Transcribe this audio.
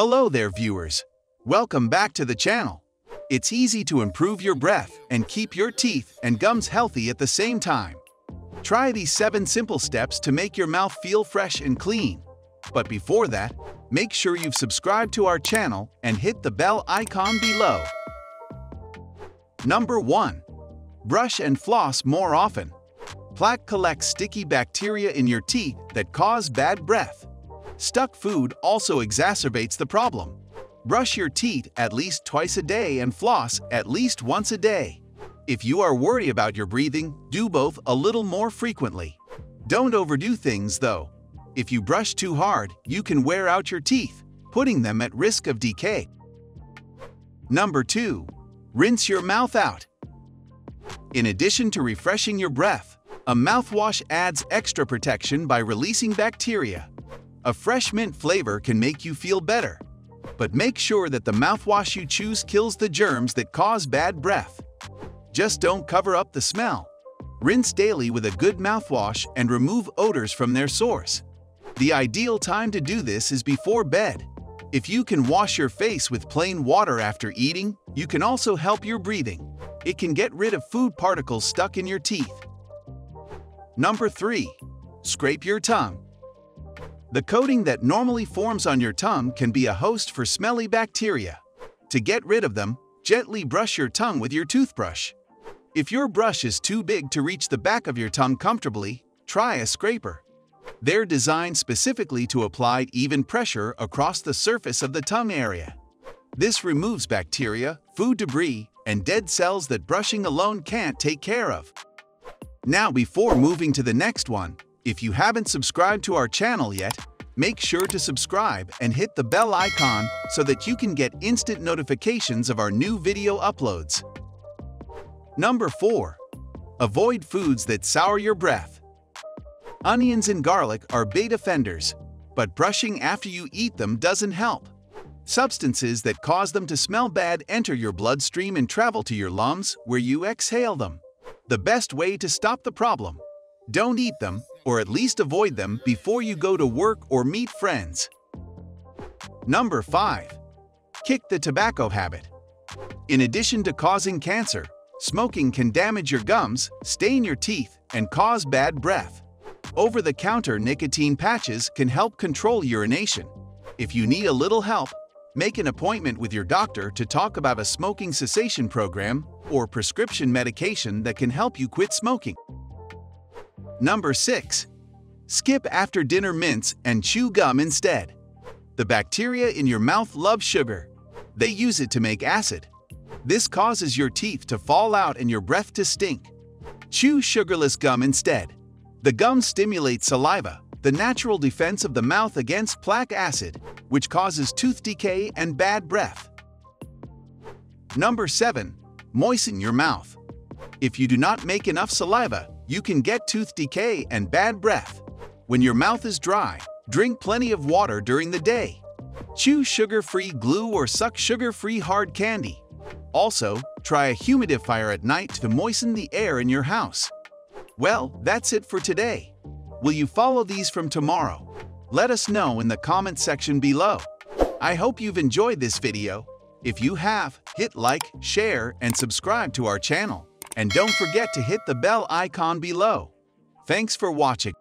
Hello there, viewers. Welcome back to the channel. It's easy to improve your breath and keep your teeth and gums healthy at the same time. Try these 7 simple steps to make your mouth feel fresh and clean. But before that, make sure you've subscribed to our channel and hit the bell icon below. Number 1. Brush and floss more often. Plaque collects sticky bacteria in your teeth that cause bad breath. Stuck food also exacerbates the problem. Brush your teeth at least twice a day and floss at least once a day. If you are worried about your breathing, do both a little more frequently. Don't overdo things though. If you brush too hard, you can wear out your teeth, putting them at risk of decay. Number 2. Rinse your mouth out. In addition to refreshing your breath, a mouthwash adds extra protection by releasing bacteria. A fresh mint flavor can make you feel better. But make sure that the mouthwash you choose kills the germs that cause bad breath. Just don't cover up the smell. Rinse daily with a good mouthwash and remove odors from their source. The ideal time to do this is before bed. If you can wash your face with plain water after eating, you can also help your breathing. It can get rid of food particles stuck in your teeth. Number 3. Scrape your tongue. The coating that normally forms on your tongue can be a host for smelly bacteria. To get rid of them, gently brush your tongue with your toothbrush. If your brush is too big to reach the back of your tongue comfortably, try a scraper. They're designed specifically to apply even pressure across the surface of the tongue area. This removes bacteria, food debris, and dead cells that brushing alone can't take care of. Now, before moving to the next one, if you haven't subscribed to our channel yet, make sure to subscribe and hit the bell icon so that you can get instant notifications of our new video uploads. Number 4. Avoid foods that sour your breath. Onions and garlic are big offenders, but brushing after you eat them doesn't help. Substances that cause them to smell bad enter your bloodstream and travel to your lungs, where you exhale them. The best way to stop the problem: don't eat them, or at least avoid them before you go to work or meet friends. Number 5. Kick the tobacco habit. In addition to causing cancer, smoking can damage your gums, stain your teeth, and cause bad breath. Over-the-counter nicotine patches can help control urination. If you need a little help, make an appointment with your doctor to talk about a smoking cessation program or prescription medication that can help you quit smoking. Number 6. Skip after-dinner mints and chew gum instead. The bacteria in your mouth love sugar. They use it to make acid. This causes your teeth to fall out and your breath to stink. Chew sugarless gum instead. The gum stimulates saliva, the natural defense of the mouth against plaque acid, which causes tooth decay and bad breath. Number 7. Moisten your mouth. If you do not make enough saliva, you can get tooth decay and bad breath. When your mouth is dry, drink plenty of water during the day. Chew sugar-free glue or suck sugar-free hard candy. Also, try a humidifier at night to moisten the air in your house. Well, that's it for today. Will you follow these from tomorrow? Let us know in the comment section below. I hope you've enjoyed this video. If you have, hit like, share, and subscribe to our channel. And don't forget to hit the bell icon below. Thanks for watching.